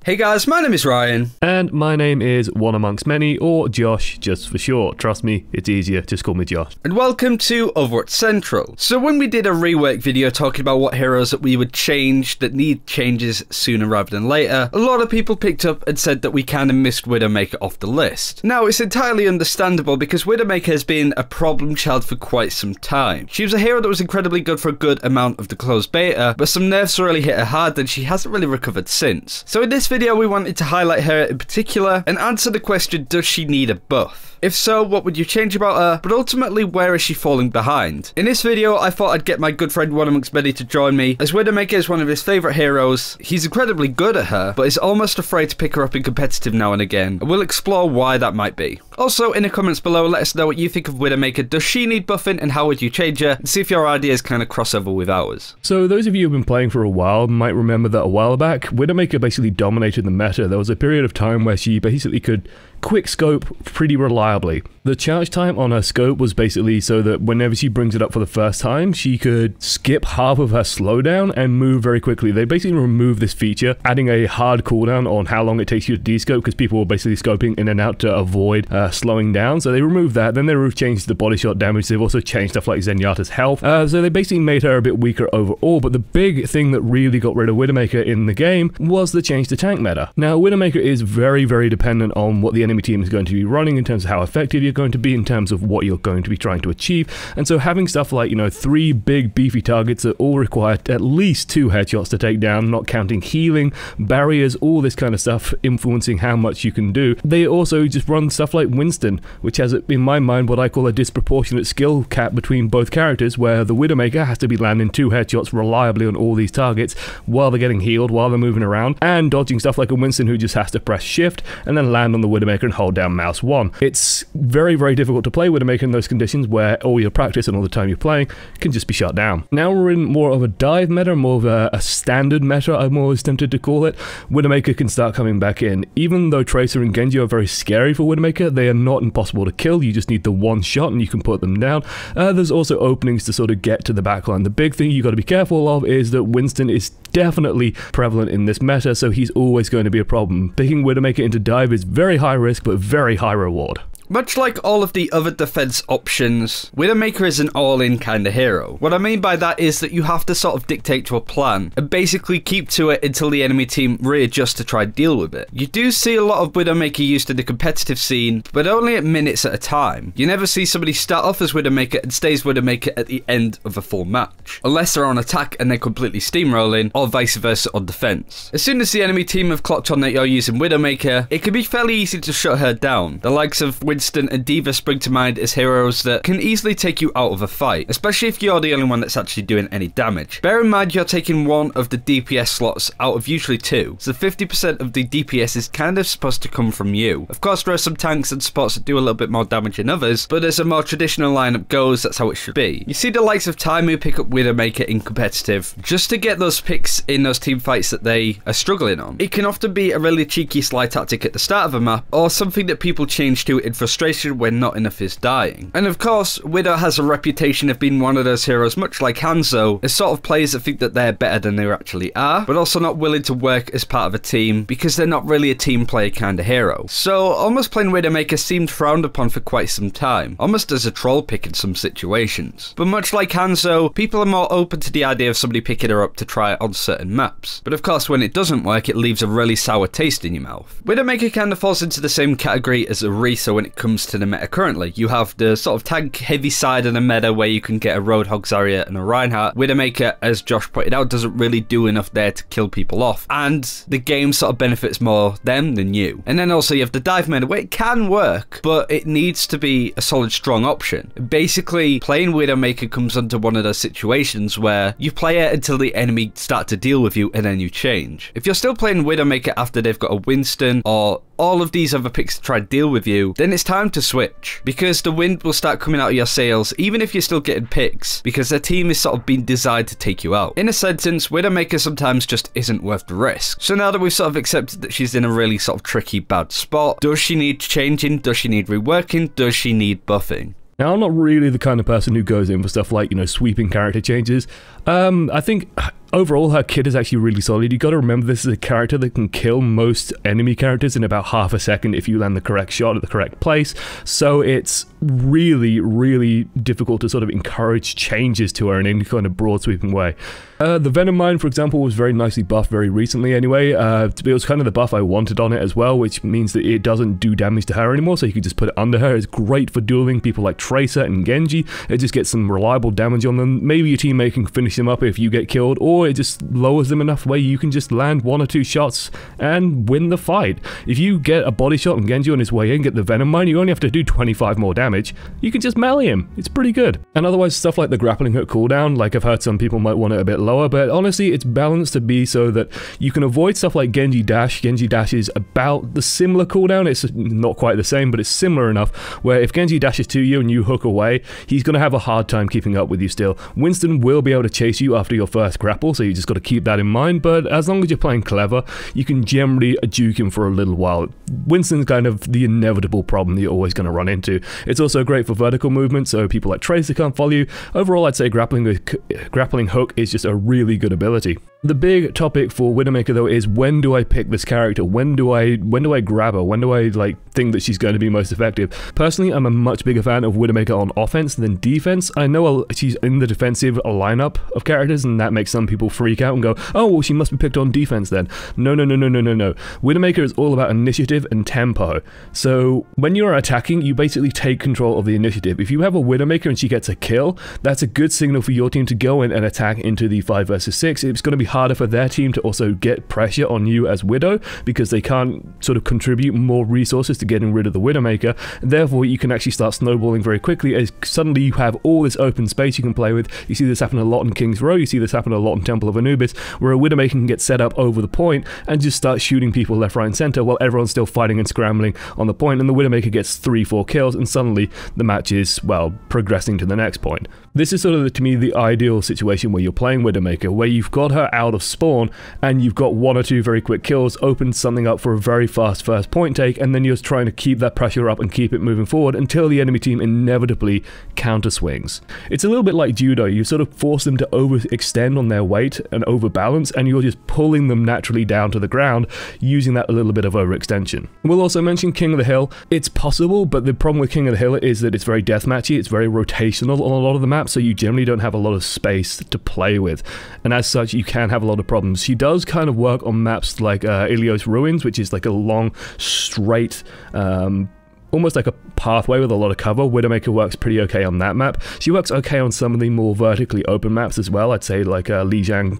Hey guys, my name is Ryan. And my name is one amongst many, or Josh, just for short. Trust me, it's easier, just call me Josh. And welcome to Overwatch Central. So when we did a rework video talking about what heroes that we would change that need changes sooner rather than later, a lot of people picked up and said that we kind of missed Widowmaker off the list. Now, it's entirely understandable because Widowmaker has been a problem child for quite some time. She was a hero that was incredibly good for a good amount of the closed beta, but some nerfs really hit her hard and she hasn't really recovered since. So in this video, we wanted to highlight her in particular and answer the question, does she need a buff? If so, what would you change about her? But ultimately, where is she falling behind? In this video, I thought I'd get my good friend one amongst many to join me, as Widowmaker is one of his favourite heroes. He's incredibly good at her, but is almost afraid to pick her up in competitive now and again, and we'll explore why that might be. Also, in the comments below, let us know what you think of Widowmaker. Does she need buffing, and how would you change her? And see if your ideas kind of cross over with ours. So those of you who've been playing for a while might remember that a while back, Widowmaker basically dominated the meta. There was a period of time where she basically could quick scope pretty reliably. The charge time on her scope was basically so that whenever she brings it up for the first time, she could skip half of her slowdown and move very quickly. They basically removed this feature, adding a hard cooldown on how long it takes you to descope because people were basically scoping in and out to avoid slowing down. So they removed that. Then they changed the body shot damage. They've also changed stuff like Zenyatta's health. So they basically made her a bit weaker overall. But the big thing that really got rid of Widowmaker in the game was the change to tank meta. Now, Widowmaker is very, very dependent on what the enemy team is going to be running in terms of how effective you're going to be, in terms of what you're going to be trying to achieve. And so having stuff like, 3 big beefy targets that all require at least 2 headshots to take down, not counting healing, barriers, all this kind of stuff influencing how much you can do. They also just run stuff like Winston, which has, in my mind, what I call a disproportionate skill cap between both characters, where the Widowmaker has to be landing 2 headshots reliably on all these targets while they're getting healed, while they're moving around, and dodging stuff like a Winston who just has to press shift and then land on the Widowmaker and hold down mouse 1. It's very, very difficult to play Widowmaker in those conditions where all your practice and all the time you're playing can just be shut down. Now we're in more of a dive meta, more of a standard meta, I'm always tempted to call it. Widowmaker can start coming back in. Even though Tracer and Genji are very scary for Widowmaker, they are not impossible to kill. You just need the one shot and you can put them down. There's also openings to sort of get to the backline. The big thing you got to be careful of is that Winston is definitely prevalent in this meta, so he's always going to be a problem. Picking Widowmaker into dive is very high risk, but very high reward. Much like all of the other defense options, Widowmaker is an all-in kind of hero. What I mean by that is that you have to sort of dictate to a plan and basically keep to it until the enemy team readjusts to try and deal with it. You do see a lot of Widowmaker used in the competitive scene, but only at minutes at a time. You never see somebody start off as Widowmaker and stays Widowmaker at the end of a full match, unless they're on attack and they're completely steamrolling, or vice versa on defense. As soon as the enemy team have clocked on that you're using Widowmaker, it can be fairly easy to shut her down. The likes of Winston and Diva spring to mind as heroes that can easily take you out of a fight, especially if you're the only one that's actually doing any damage. Bear in mind you're taking one of the DPS slots out of usually 2, so 50% of the DPS is kind of supposed to come from you. Of course, there are some tanks and spots that do a little bit more damage than others, but as a more traditional lineup goes, that's how it should be. You see the likes of Taimu pick up Widowmaker in competitive just to get those picks in those team fights that they are struggling on. It can often be a really cheeky slide tactic at the start of a map, or something that people change to in frustration when not enough is dying. And of course, Widow has a reputation of being one of those heroes, much like Hanzo, as sort of players that think that they're better than they actually are, but also not willing to work as part of a team because they're not really a team player kind of hero. So almost playing Widowmaker seemed frowned upon for quite some time, almost as a troll pick in some situations. But much like Hanzo, people are more open to the idea of somebody picking her up to try it on certain maps. But of course, when it doesn't work, it leaves a really sour taste in your mouth. Widowmaker kind of falls into the same category as Orisa when it comes to the meta currently. You have the sort of tank heavy side of the meta where you can get a Roadhog Zarya and a Reinhardt. Widowmaker, as Josh pointed out, doesn't really do enough there to kill people off, and the game sort of benefits more them than you. And then also you have the dive meta where it can work, but it needs to be a solid strong option. Basically, playing Widowmaker comes under one of those situations where you play it until the enemy start to deal with you and then you change. If you're still playing Widowmaker after they've got a Winston or all of these other picks to try to deal with you, then it's time to switch, because the wind will start coming out of your sails even if you're still getting picks, because their team is sort of being designed to take you out. In a sentence, Widowmaker sometimes just isn't worth the risk. So now that we've sort of accepted that she's in a really sort of tricky bad spot, does she need changing? Does she need reworking? Does she need buffing? Now, I'm not really the kind of person who goes in for stuff like, sweeping character changes. I think Overall, her kit is actually really solid. You got to remember this is a character that can kill most enemy characters in about half a second if you land the correct shot at the correct place, so it's really difficult to sort of encourage changes to her in any kind of broad sweeping way. The Venom Mine, for example, was very nicely buffed very recently anyway. It was kind of the buff I wanted on it as well, which means that it doesn't do damage to her anymore, so you can just put it under her. It's great for dueling people like Tracer and Genji. It just gets some reliable damage on them. Maybe your teammate can finish them up if you get killed, or it just lowers them enough where you can just land 1 or 2 shots and win the fight. If you get a body shot on Genji on his way in, get the Venom Mine, you only have to do 25 more damage. You can just melee him. It's pretty good. And otherwise, stuff like the grappling hook cooldown, like I've heard some people might want it a bit lower, but honestly, it's balanced to be so that you can avoid stuff like Genji Dash. Genji Dash is about the similar cooldown. It's not quite the same, but it's similar enough where if Genji dashes to you and you hook away, he's going to have a hard time keeping up with you still. Winston will be able to chase you after your first grapple, so you just got to keep that in mind, but as long as you're playing clever, you can generally juke him for a little while. Winston's kind of the inevitable problem that you're always going to run into. It's also great for vertical movement, so people like Tracer can't follow you. Overall, I'd say grappling hook is just a really good ability. The big topic for Widowmaker though is, when do I pick this character? When do I grab her? When do I think that she's going to be most effective? Personally, I'm a much bigger fan of Widowmaker on offense than defense. I know she's in the defensive lineup of characters, and that makes some people freak out and go, oh, well, she must be picked on defense then. No. Widowmaker is all about initiative and tempo. So when you're attacking, you basically take control of the initiative. If you have a Widowmaker and she gets a kill, that's a good signal for your team to go in and attack into the 5 versus 6. It's going to be harder for their team to also get pressure on you as Widow, because they can't sort of contribute more resources to getting rid of the Widowmaker. Therefore, you can actually start snowballing very quickly, as suddenly you have all this open space you can play with. You see this happen a lot in King's Row, you see this happen a lot in Temple of Anubis, where a Widowmaker can get set up over the point and just start shooting people left, right, and center while everyone's still fighting and scrambling on the point, and the Widowmaker gets 3-4 kills, and suddenly the match is, well, progressing to the next point. This is sort of, to me, the ideal situation where you're playing Widowmaker, where you've got her out of spawn and you've got 1 or 2 very quick kills, opened something up for a very fast first point take, and then you're trying to keep that pressure up and keep it moving forward until the enemy team inevitably counter swings. It's a little bit like judo. You sort of force them to overextend on their weight and overbalance, and you're just pulling them naturally down to the ground using that little bit of overextension. We'll also mention King of the Hill. It's possible, but the problem with King of the Hill is that it's very deathmatchy, it's very rotational on a lot of the maps, so you generally don't have a lot of space to play with, and as such you can have a lot of problems. She does kind of work on maps like Ilios Ruins, which is like a long, straight, almost like a pathway with a lot of cover. Widowmaker works pretty okay on that map. She works okay on some of the more vertically open maps as well, I'd say like Lijiang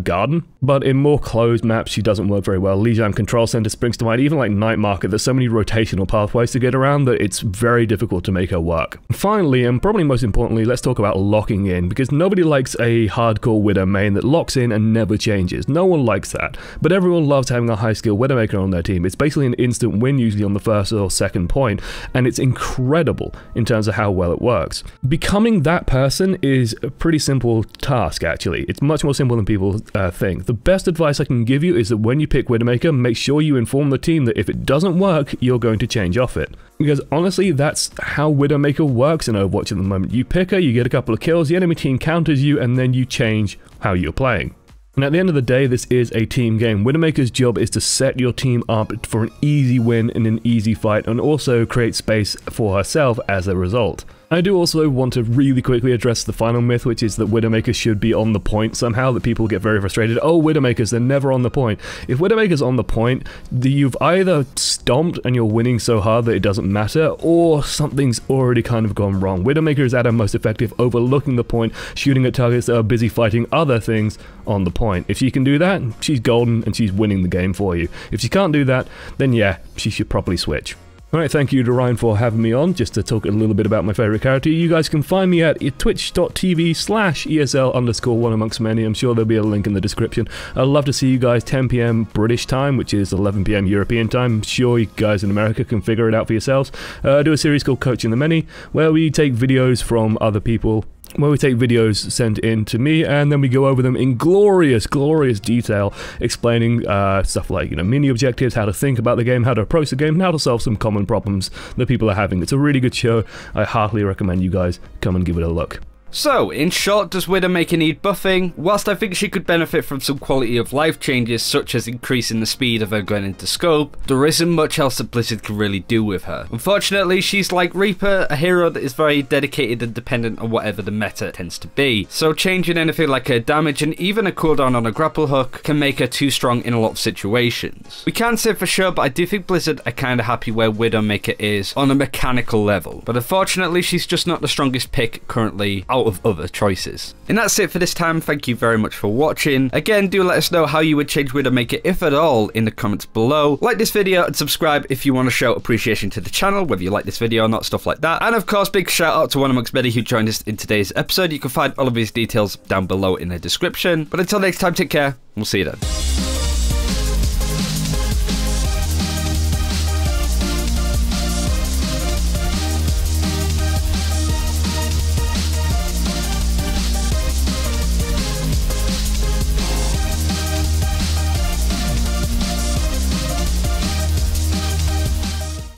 Garden, but in more closed maps she doesn't work very well. Lijiang Control Center springs to mind, even like Night Market. There's so many rotational pathways to get around that it's very difficult to make her work. Finally, and probably most importantly, let's talk about locking in, because nobody likes a hardcore Widow main that locks in and never changes. No one likes that, but everyone loves having a high skill Widowmaker on their team. It's basically an instant win usually on the first or second point, and it's incredible in terms of how well it works. Becoming that person is a pretty simple task, actually. It's much more simple than people think. The best advice I can give you is that when you pick Widowmaker, make sure you inform the team that if it doesn't work, you're going to change off it. Because honestly, that's how Widowmaker works in Overwatch at the moment. You pick her, you get a couple of kills, the enemy team counters you, and then you change how you're playing. And at the end of the day, this is a team game. Widowmaker's job is to set your team up for an easy win in an easy fight, and also create space for herself as a result. I do also want to really quickly address the final myth, which is that Widowmakers should be on the point somehow, that people get very frustrated. Oh, Widowmakers, they're never on the point. If Widowmaker's on the point, you've either stomped and you're winning so hard that it doesn't matter, or something's already kind of gone wrong. Widowmaker is at her most effective overlooking the point, shooting at targets that are busy fighting other things on the point. If she can do that, she's golden and she's winning the game for you. If she can't do that, then yeah, she should probably switch. Alright, thank you to Ryan for having me on, just to talk a little bit about my favourite character. You guys can find me at twitch.tv/ESL_one amongst many. I'm sure there'll be a link in the description. I'd love to see you guys 10 PM British time, which is 11 PM European time. I'm sure you guys in America can figure it out for yourselves. I do a series called Coaching the Many, where we take videos from other people, where we take videos sent in to me, and then we go over them in glorious detail, explaining stuff like, mini objectives, how to think about the game, how to approach the game, and how to solve some common problems that people are having. It's a really good show. I heartily recommend you guys come and give it a look. So, in short, does Widowmaker need buffing? Whilst I think she could benefit from some quality of life changes, such as increasing the speed of her going into scope, there isn't much else that Blizzard can really do with her. Unfortunately, she's like Reaper, a hero that is very dedicated and dependent on whatever the meta tends to be. So changing anything like her damage and even a cooldown on a grapple hook can make her too strong in a lot of situations. We can't say for sure, but I do think Blizzard are kinda happy where Widowmaker is on a mechanical level. But unfortunately, she's just not the strongest pick currently out of other choices. And that's it for this time. Thank you very much for watching. Again, do let us know how you would change Widowmaker, if at all, in the comments below. Like this video and subscribe if you want to show appreciation to the channel, whether you like this video or not, stuff like that. And of course, big shout out to one amongst many who joined us in today's episode. You can find all of these details down below in the description. But until next time, take care. We'll see you then.